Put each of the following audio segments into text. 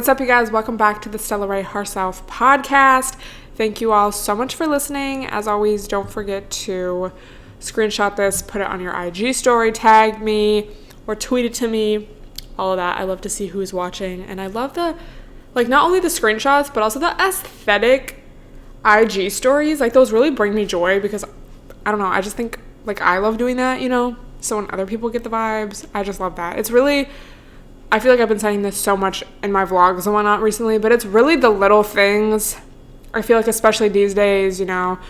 What's up, you guys? Welcome back to the Stella herself podcast. Thank you all so much for listening. As always, don't forget to screenshot this, put it on your IG story, tag me, or tweet it to me. All of that. I love to see who's watching. And I love the, not only the screenshots, but also the aesthetic IG stories. Those really bring me joy because, I don't know, I just think, I love doing that, So when other people get the vibes, I just love that. It's really, I feel like I've been saying this so much in my vlogs and whatnot recently, but it's really the little things. I feel like especially these days, not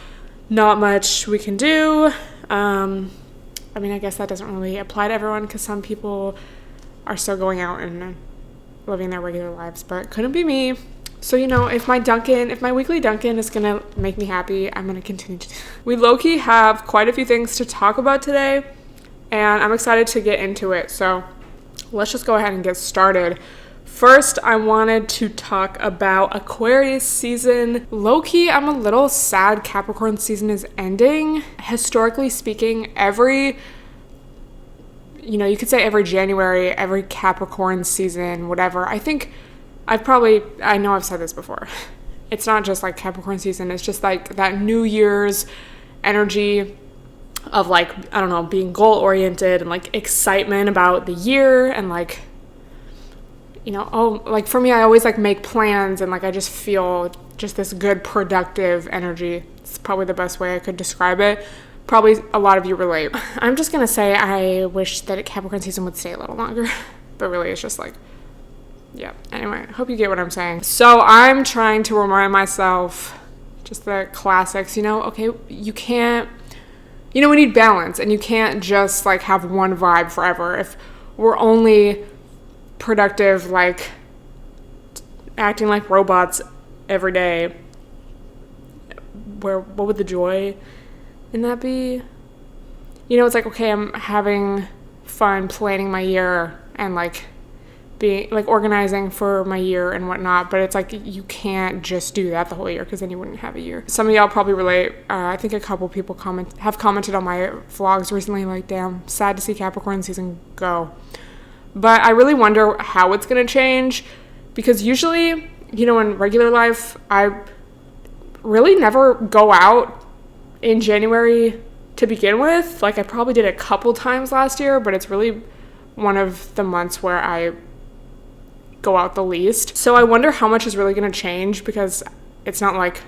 much we can do. I guess that doesn't really apply to everyone because some people are still going out and living their regular lives, but it couldn't be me. So, if my weekly Dunkin' is going to make me happy, I'm going to continue to do it. We low-key have quite a few things to talk about today, and I'm excited to get into it. So let's just go ahead and get started. First, I wanted to talk about Aquarius season. Low-key, I'm a little sad Capricorn season is ending. Historically speaking, you could say every January, every Capricorn season, whatever. I know I've said this before. It's not just Capricorn season. It's just that New Year's energy of being goal-oriented and excitement about the year and for me, I always make plans and I just feel just this good productive energy. It's probably the best way I could describe it. Probably a lot of you relate. I'm just gonna say I wish that Capricorn season would stay a little longer, but really it's just yeah. Anyway, I hope you get what I'm saying. So I'm trying to remind myself just the classics, okay, you can't, we need balance and you can't just have one vibe forever. If we're only productive, acting like robots every day, what would the joy in that be? It's okay, I'm having fun planning my year and being organizing for my year and whatnot, but it's you can't just do that the whole year because then you wouldn't have a year. Some of y'all probably relate. I think a couple people have commented on my vlogs recently, damn, sad to see Capricorn season go. But I really wonder how it's going to change because usually, in regular life, I really never go out in January to begin with. I probably did a couple times last year, but it's really one of the months where I go out the least. So I wonder how much is really going to change because it's not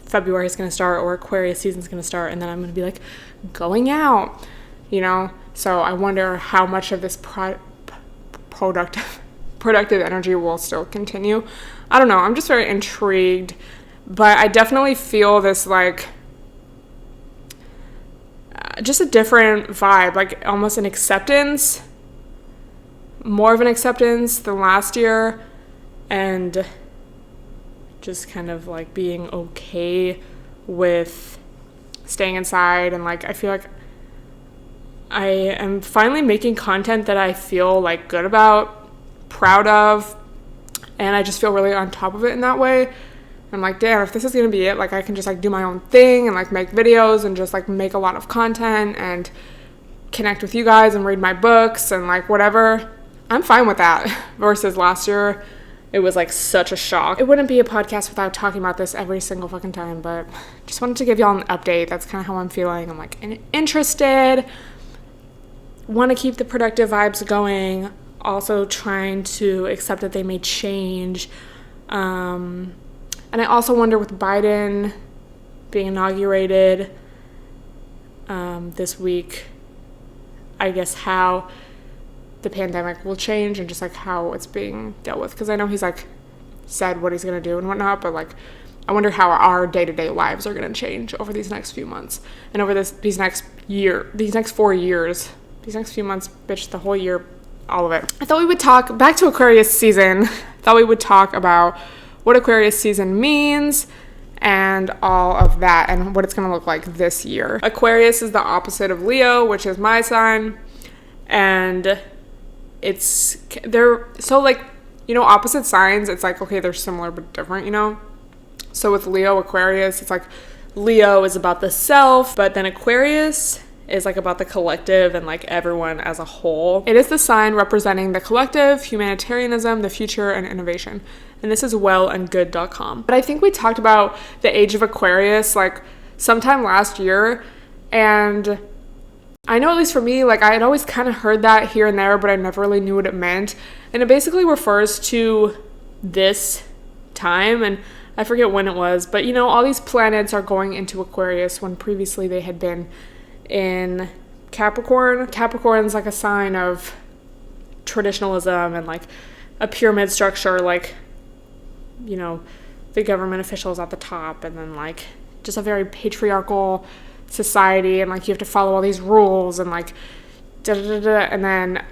February is going to start or Aquarius season is going to start and then I'm going to be going out, So I wonder how much of this productive energy will still continue. I don't know. I'm just very intrigued, but I definitely feel this just a different vibe, almost an acceptance, more of an acceptance than last year, and just kind of being okay with staying inside. And I feel I am finally making content that I feel good about, proud of, and I just feel really on top of it in that way. I'm damn, if this is going to be it, I can just do my own thing and make videos and just make a lot of content and connect with you guys and read my books and whatever. I'm fine with that versus last year. It was such a shock. It wouldn't be a podcast without talking about this every single fucking time, but just wanted to give y'all an update. That's kind of how I'm feeling. I'm interested, want to keep the productive vibes going, also trying to accept that they may change. And I also wonder with Biden being inaugurated this week, I guess how the pandemic will change and just how it's being dealt with. Because I know he's said what he's going to do and whatnot, but I wonder how our day-to-day lives are going to change over these next few months and over these next 4 years. These next few months, bitch, the whole year, all of it. I thought we would talk, back to Aquarius season, thought we would talk about what Aquarius season means and all of that and what it's going to look like this year. Aquarius is the opposite of Leo, which is my sign, and they're so opposite signs, it's okay, they're similar but different, So with Leo, Aquarius, it's Leo is about the self, but then Aquarius is like about the collective and like everyone as a whole. It is the sign representing the collective, humanitarianism, the future, and innovation. And this is wellandgood.com. But I think we talked about the age of Aquarius like sometime last year, and I know at least for me, like I had always kind of heard that here and there, but I never really knew what it meant. And it basically refers to this time, and I forget when it was, but you know, all these planets are going into Aquarius when previously they had been in Capricorn. Capricorn's like a sign of traditionalism and like a pyramid structure, like, you know, the government officials at the top, and then like just a very patriarchal society, and like you have to follow all these rules and like da da da da. And then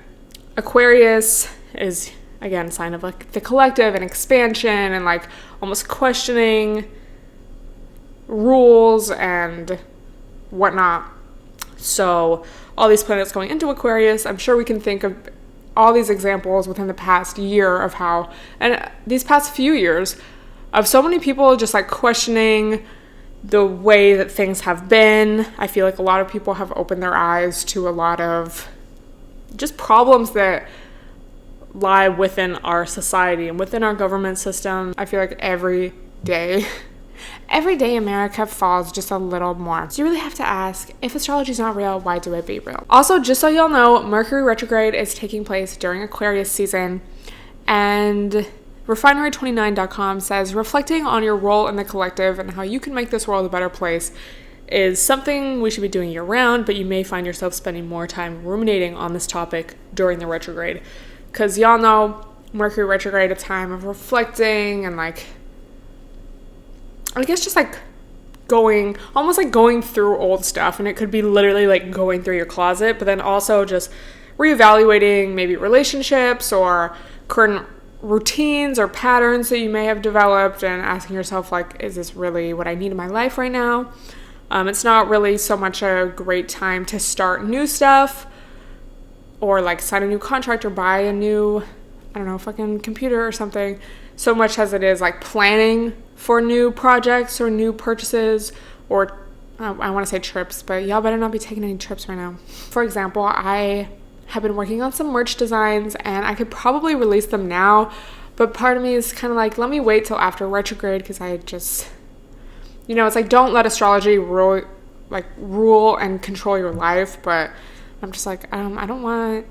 Aquarius is again a sign of like the collective and expansion and like almost questioning rules and whatnot. So all these planets going into Aquarius, I'm sure we can think of all these examples within the past year of how, and these past few years, of so many people just like questioning the way that things have been. I feel like a lot of people have opened their eyes to a lot of just problems that lie within our society and within our government system. I feel like every day America falls just a little more. So you really have to ask, if astrology is not real, why do it be real? Also, just so y'all know, Mercury retrograde is taking place during Aquarius season, and Refinery29.com says, reflecting on your role in the collective and how you can make this world a better place is something we should be doing year-round, but you may find yourself spending more time ruminating on this topic during the retrograde. Because y'all know, Mercury retrograde, a time of reflecting and like, I guess just like almost like going through old stuff, and it could be literally like going through your closet, but then also just reevaluating maybe relationships or current routines or patterns that you may have developed, and asking yourself like, is this really what I need in my life right now? It's not really so much a great time to start new stuff or like sign a new contract or buy a new, I don't know, fucking computer or something, so much as it is like planning for new projects or new purchases, or I want to say trips, but y'all better not be taking any trips right now. For example, I have been working on some merch designs, and I could probably release them now, but part of me is kind of like, let me wait till after retrograde, because I just, you know, it's like, don't let astrology rule and control your life. But I'm just like, I don't want,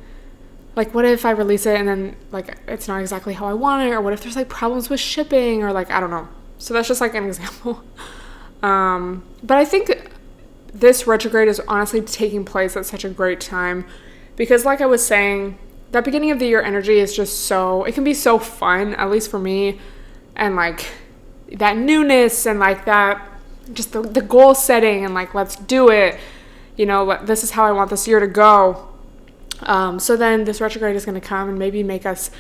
like, what if I release it and then like it's not exactly how I want it, or what if there's like problems with shipping, or like, I don't know. So that's just like an example. But I think this retrograde is honestly taking place at such a great time, because like I was saying, that beginning of the year energy is just so, it can be so fun, at least for me, and like that newness and like that, just the goal setting and like, let's do it, you know, this is how I want this year to go. So then this retrograde is going to come and maybe make us,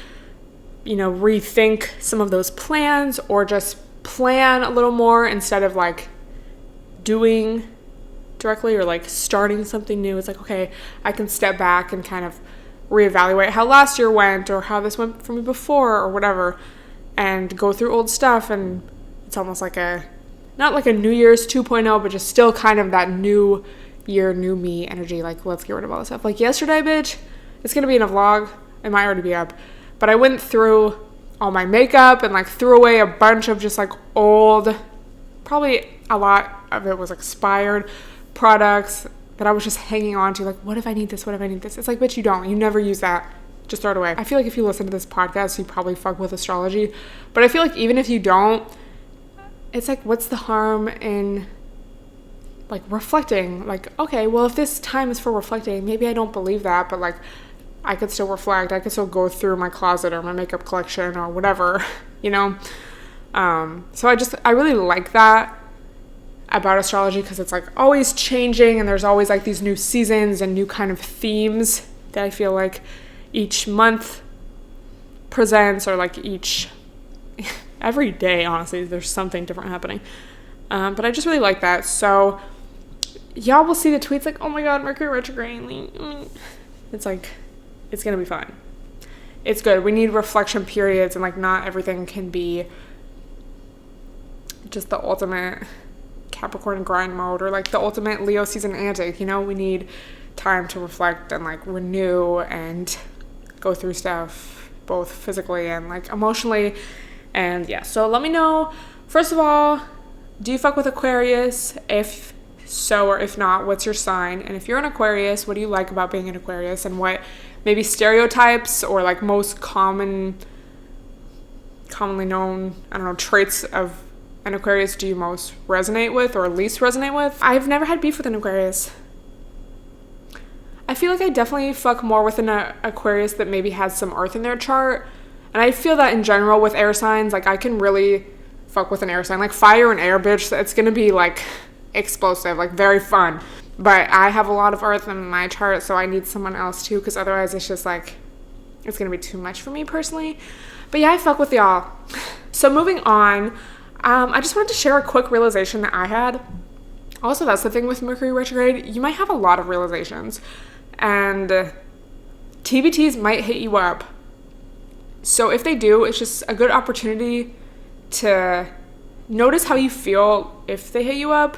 you know, rethink some of those plans, or just plan a little more instead of like doing directly or like starting something new. It's like, okay, I can step back and kind of reevaluate how last year went, or how this went for me before, or whatever, and go through old stuff. And it's almost like not like a New Year's 2.0, but just still kind of that new year, new me energy. Like, let's get rid of all this stuff. Like yesterday, bitch, it's going to be in a vlog. It might already be up, but I went through all my makeup and like threw away a bunch of just like old, probably a lot of it was expired products that I was just hanging on to. Like, what if I need this? What if I need this? It's like, bitch, you don't. You never use that. Just throw it away. I feel like if you listen to this podcast, you probably fuck with astrology. But I feel like even if you don't, it's like, what's the harm in like reflecting? Like, okay, well, if this time is for reflecting, maybe I don't believe that, but like, I could still reflect. I could still go through my closet or my makeup collection or whatever, you know? So I really like that about astrology, because it's like always changing, and there's always like these new seasons and new kind of themes that I feel like each month presents, or like every day, honestly, there's something different happening. But I just really like that. So y'all will see the tweets like, oh my god, Mercury retrograde. It's like, it's gonna be fun. It's good. We need reflection periods, and like not everything can be just the ultimate Capricorn grind mode, or like the ultimate Leo season antic. You know, we need time to reflect and like renew and go through stuff, both physically and like emotionally. And yeah, so let me know, first of all, do you fuck with Aquarius? If so, or if not, what's your sign? And if you're an Aquarius, what do you like about being an Aquarius, and what maybe stereotypes or like most commonly known, I don't know, traits of an Aquarius do you most resonate with or least resonate with? I've never had beef with an Aquarius. I feel like I definitely fuck more with an Aquarius that maybe has some earth in their chart. And I feel that in general with air signs, like I can really fuck with an air sign. Like fire and air, bitch, it's gonna be like explosive, like very fun. But I have a lot of earth in my chart, so I need someone else too, because otherwise it's just like, it's gonna be too much for me personally. But yeah, I fuck with y'all. So moving on, I just wanted to share a quick realization that I had. Also, that's the thing with Mercury retrograde. You might have a lot of realizations, and TBTs might hit you up. So if they do, it's just a good opportunity to notice how you feel if they hit you up.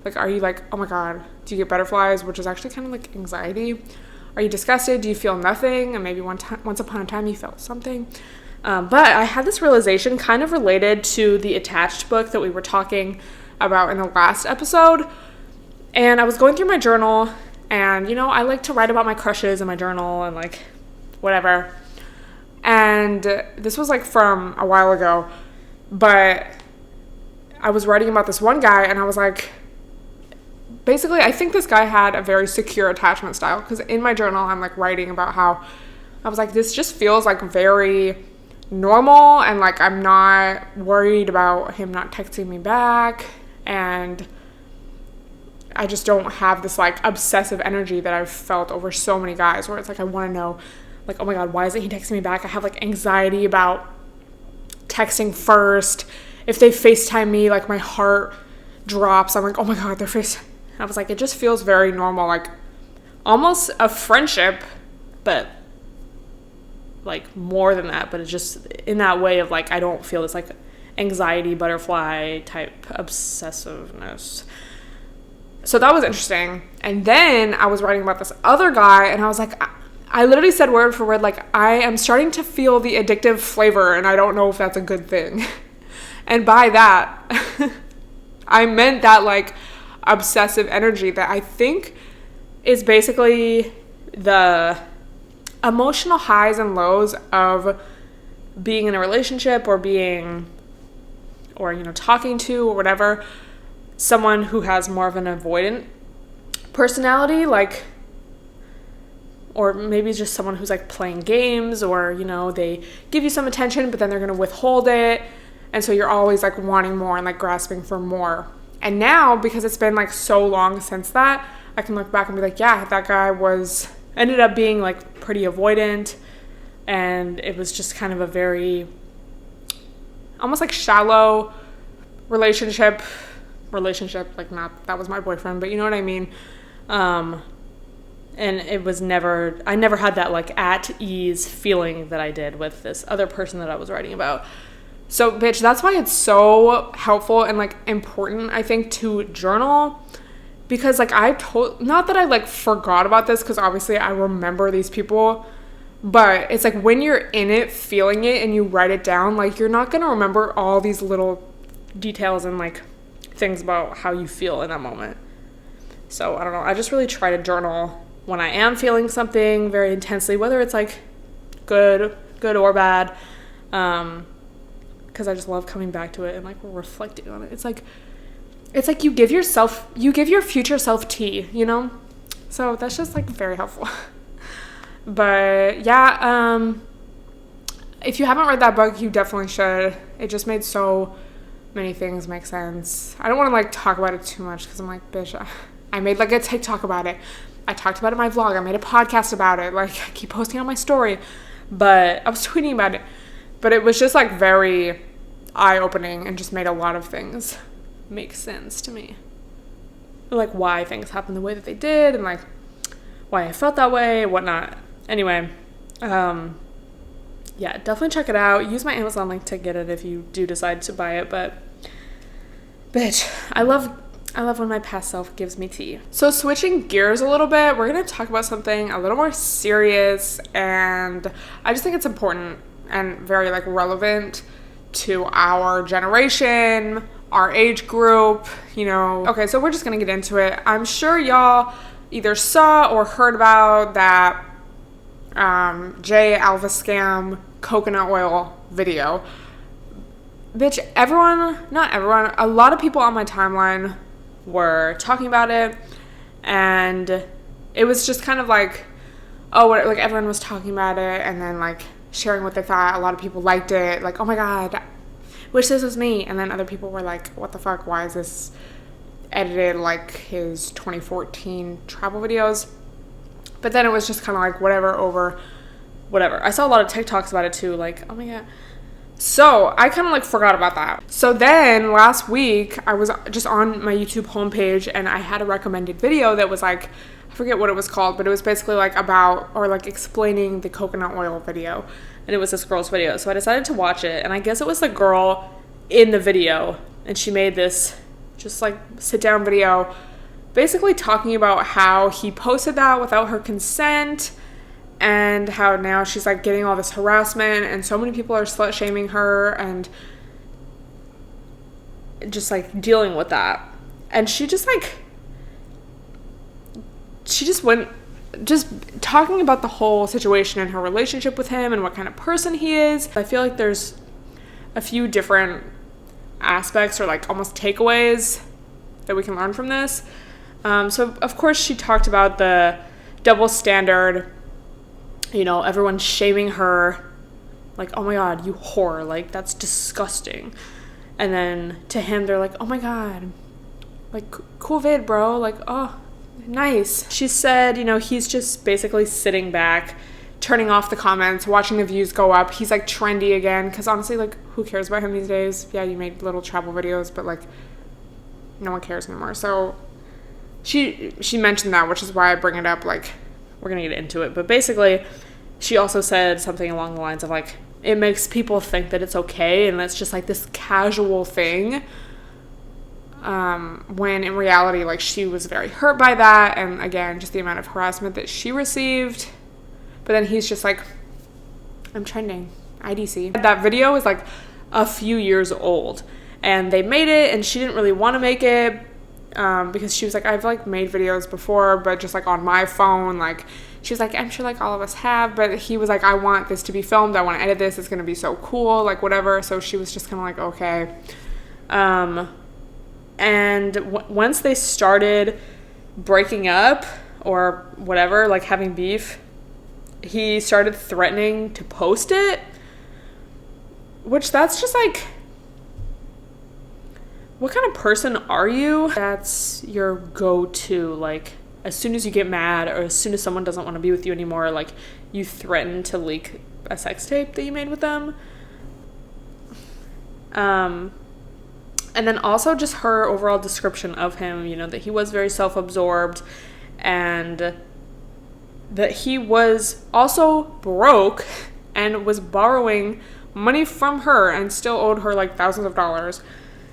Like, are you like, oh my God, do you get butterflies? Which is actually kind of like anxiety. Are you disgusted? Do you feel nothing? And maybe once upon a time you felt something. But I had this realization kind of related to the attached book that we were talking about in the last episode. And I was going through my journal, and, you know, I like to write about my crushes in my journal and, like, whatever. And this was, like, from a while ago. But I was writing about this one guy, and I was like, basically, I think this guy had a very secure attachment style. Because in my journal, I'm, like, writing about how I was like, this just feels, like, very normal. And, like, I'm not worried about him not texting me back. And I just don't have this like obsessive energy that I've felt over so many guys, where it's like I want to know, like, oh my God, why isn't he texting me back? I have like anxiety about texting first. If they FaceTime me, like my heart drops. I'm like, oh my God, they're FaceTime. I was like, it just feels very normal, like almost a friendship, but like more than that. But it's just in that way of like, I don't feel this like anxiety butterfly type obsessiveness. So that was interesting. And then I was writing about this other guy, and I was like, I literally said word for word, like, I am starting to feel the addictive flavor, and I don't know if that's a good thing. And by that, I meant that like obsessive energy that I think is basically the emotional highs and lows of being in a relationship, or being, or, you know, talking to, or whatever, someone who has more of an avoidant personality, like, or maybe just someone who's like playing games, or, you know, they give you some attention, but then they're going to withhold it. And so you're always like wanting more and like grasping for more. And now, because it's been like so long since that, I can look back and be like, yeah, that guy ended up being like pretty avoidant. And it was just kind of a very, almost like shallow relationship, like, not that was my boyfriend, but you know what I mean. And it was I never had that like at ease feeling that I did with this other person that I was writing about. So bitch, that's why it's so helpful and like important, I think, to journal, because like not that I like forgot about this, because obviously I remember these people, but it's like when you're in it, feeling it, and you write it down, like you're not going to remember all these little details and like things about how you feel in that moment. So I don't know, I just really try to journal when I am feeling something very intensely, whether it's like good or bad, because I just love coming back to it and like reflecting on it. It's like you give your future self tea, you know? So that's just like very helpful. But yeah, if you haven't read that book, you definitely should. It just made so many things make sense. I don't want to like talk about it too much, because I'm like, bitch, I made like a TikTok about it. I talked about it in my vlog. I made a podcast about it. Like, I keep posting on my story. But I was tweeting about it. But it was just like very eye-opening, and just made a lot of things make sense to me. Like why things happened the way that they did, and like why I felt that way, whatnot. Anyway, yeah, definitely check it out. Use my Amazon link to get it if you do decide to buy it. But Bitch, I love when my past self gives me tea. So switching gears a little bit, we're going to talk about something a little more serious, and I just think it's important and very like relevant to our generation, our age group, you know. Okay, so we're just going to get into it. I'm sure y'all either saw or heard about that J Alva scam coconut oil video. Bitch, not everyone, a lot of people on my timeline were talking about it, and it was just kind of like, oh, like everyone was talking about it and then like sharing what they thought. A lot of people liked it, like, oh my god, wish this was me. And then other people were like, what the fuck, why is this edited like his 2014 travel videos? But then it was just kind of like whatever. I saw a lot of TikToks about it too, like, oh my god. So I kind of like forgot about that. So then last week I was just on my YouTube homepage and I had a recommended video that was like, I forget what it was called, but it was basically like about or like explaining the coconut oil video. And it was this girl's video. So I decided to watch it, and I guess it was the girl in the video, and she made this just like sit down video basically talking about how he posted that without her consent, and how now she's like getting all this harassment and so many people are slut shaming her and just like dealing with that. And she just went talking about the whole situation and her relationship with him and what kind of person he is. I feel like there's a few different aspects or like almost takeaways that we can learn from this. So of course she talked about the double standard, you know, everyone shaming her, like, oh my god, you whore, like, that's disgusting. And then to him, they're like, oh my god, like, cool vid, bro, like, oh, nice. She said, you know, he's just basically sitting back, turning off the comments, watching the views go up. He's, like, trendy again, because honestly, like, who cares about him these days? Yeah, you made little travel videos, but, like, no one cares anymore. So she mentioned that, which is why I bring it up, like, we're gonna get into it. But basically, she also said something along the lines of, like, it makes people think that it's okay, and that's just, like, this casual thing. When in reality, like, she was very hurt by that, and again, just the amount of harassment that she received. But then he's just like, I'm trending, IDC. That video is like a few years old, and they made it, and she didn't really want to make it, because she was like, I've like made videos before, but just like on my phone, like, she was like, I'm sure like all of us have, but he was like, I want this to be filmed, I want to edit this, it's going to be so cool, like whatever. So she was just kind of like, okay. And once they started breaking up or whatever, like having beef, he started threatening to post it, which that's just like, what kind of person are you? That's your go-to, like, as soon as you get mad or as soon as someone doesn't want to be with you anymore, like, you threaten to leak a sex tape that you made with them. And then also just her overall description of him, you know, that he was very self-absorbed and that he was also broke and was borrowing money from her and still owed her like thousands of dollars.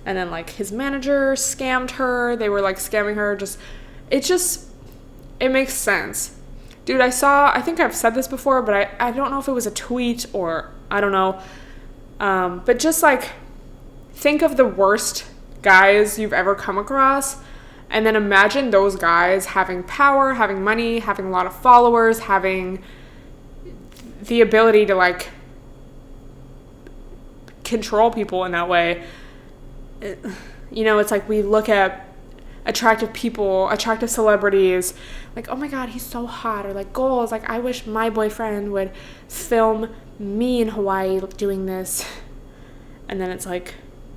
And then like his manager scammed her. They were like scamming her. It makes sense. Dude, I think I've said this before, but I don't know if it was a tweet or I don't know. But just like, think of the worst guys you've ever come across, and then imagine those guys having power, having money, having a lot of followers, having the ability to like control people in that way. You know, it's like we look at attractive people, attractive celebrities, like, oh my god, he's so hot, or like goals, like, I wish my boyfriend would film me in Hawaii doing this. And then it's like,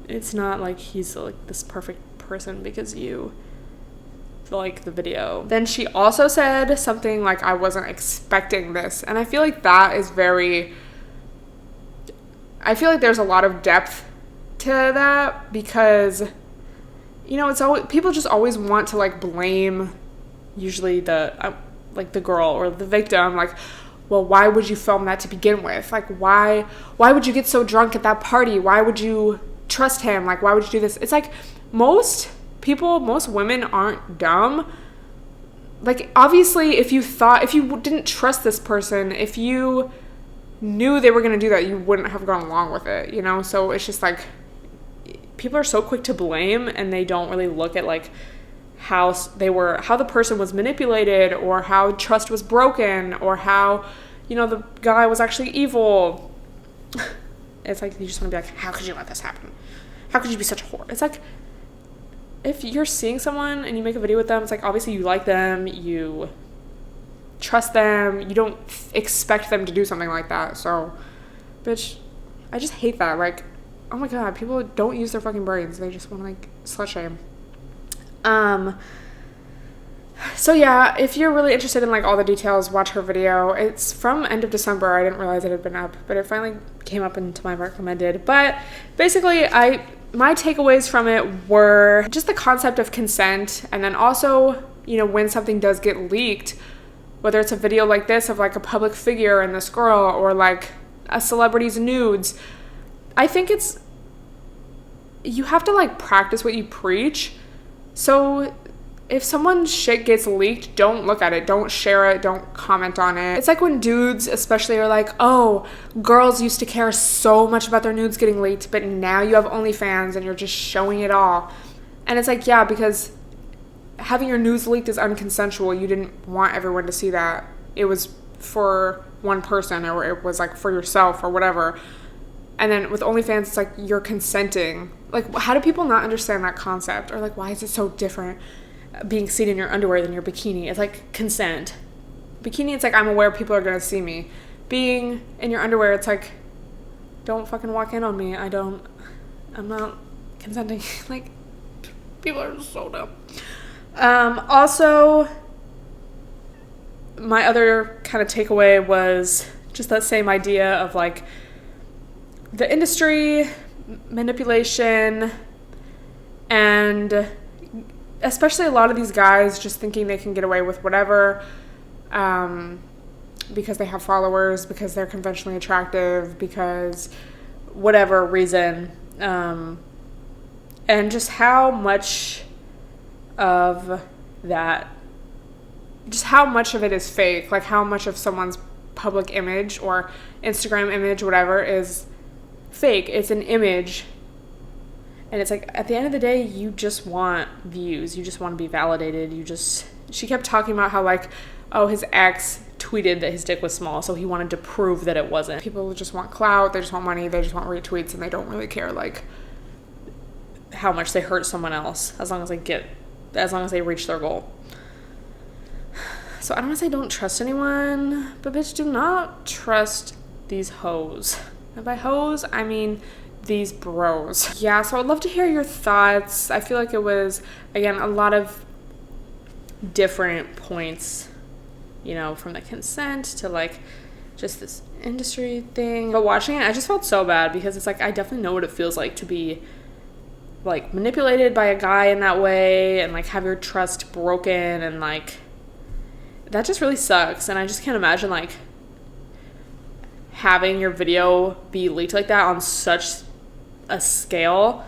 it's not like he's like this perfect person because you like the video. Then she also said something like, I wasn't expecting this. And I feel like that is I feel like there's a lot of depth to that, because, you know, it's always, people just always want to like blame usually the girl or the victim, like, well, why would you film that to begin with? Like, why would you get so drunk at that party? Why would you trust him. Like, why would you do this? It's like most women aren't dumb. Like, obviously, if you didn't trust this person, if you knew they were going to do that, you wouldn't have gone along with it, you know? So it's just like, people are so quick to blame, and they don't really look at like how the person was manipulated, or how trust was broken, or how, you know, the guy was actually evil. It's like, you just want to be like, how could you let this happen? How could you be such a whore? It's like, if you're seeing someone and you make a video with them, it's like, obviously you like them, you trust them, you don't expect them to do something like that. So, bitch, I just hate that. Like, oh my god, people don't use their fucking brains. They just want to, like, slut shame. So yeah, if you're really interested in like all the details, watch her video. It's from end of December. I didn't realize it had been up, but it finally came up into my recommended. But basically, my takeaways from it were just the concept of consent, and then also, you know, when something does get leaked, whether it's a video like this of like a public figure and this girl, or like a celebrity's nudes, I think you have to like practice what you preach. So if someone's shit gets leaked, don't look at it, don't share it, don't comment on it. It's like when dudes especially are like, oh, girls used to care so much about their nudes getting leaked, but now you have OnlyFans and you're just showing it all. And it's like, yeah, because having your nudes leaked is unconsensual. You didn't want everyone to see that. It was for one person, or it was like for yourself or whatever. And then with OnlyFans, it's like you're consenting. Like, how do people not understand that concept? Or like, why is it so different being seen in your underwear than your bikini? It's like consent. Bikini, it's like, I'm aware people are gonna see me. Being in your underwear, it's like, don't fucking walk in on me. I'm not consenting. Like, people are so dumb. Also, my other kind of takeaway was just that same idea of like the industry, manipulation, and especially a lot of these guys just thinking they can get away with whatever, because they have followers, because they're conventionally attractive, because whatever reason, and just how much of that, just how much of it is fake, like how much of someone's public image or Instagram image, whatever, is fake. It's an image. And it's like, at the end of the day, you just want views. You just want to be validated. She kept talking about how like, oh, his ex tweeted that his dick was small, so he wanted to prove that it wasn't. People just want clout, they just want money, they just want retweets, and they don't really care like how much they hurt someone else, as long as they reach their goal. So I don't want to say don't trust anyone, but bitch, do not trust these hoes. And by hoes, I mean these bros. Yeah, so I'd love to hear your thoughts. I feel like it was, again, a lot of different points, you know, from the consent to like just this industry thing. But watching it, I just felt so bad, because it's like, I definitely know what it feels like to be like manipulated by a guy in that way, and like have your trust broken, and like that just really sucks. And I just can't imagine like having your video be leaked like that on such a scale,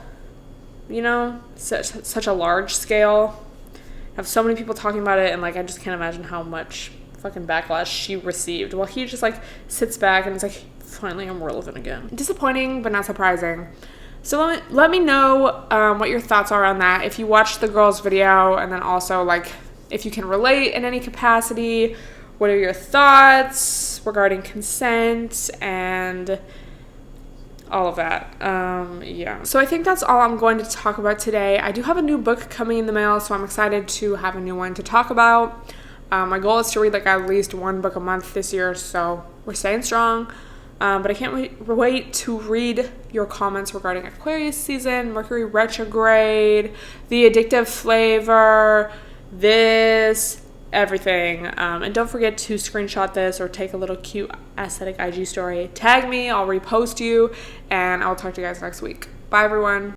you know, such a large scale. I have so many people talking about it, and like I just can't imagine how much fucking backlash she received, while he just like sits back and is like, finally I'm relevant again. Disappointing, but not surprising. So let me know what your thoughts are on that, if you watched the girl's video, and then also like if you can relate in any capacity. What are your thoughts regarding consent and all of that? Yeah. So I think that's all I'm going to talk about today. I do have a new book coming in the mail, so I'm excited to have a new one to talk about. My goal is to read like at least one book a month this year, so we're staying strong. But I can't wait to read your comments regarding Aquarius season, Mercury retrograde, the addictive flavor, everything. And don't forget to screenshot this or take a little cute aesthetic IG story. Tag me, I'll repost you, and I'll talk to you guys next week. Bye, everyone.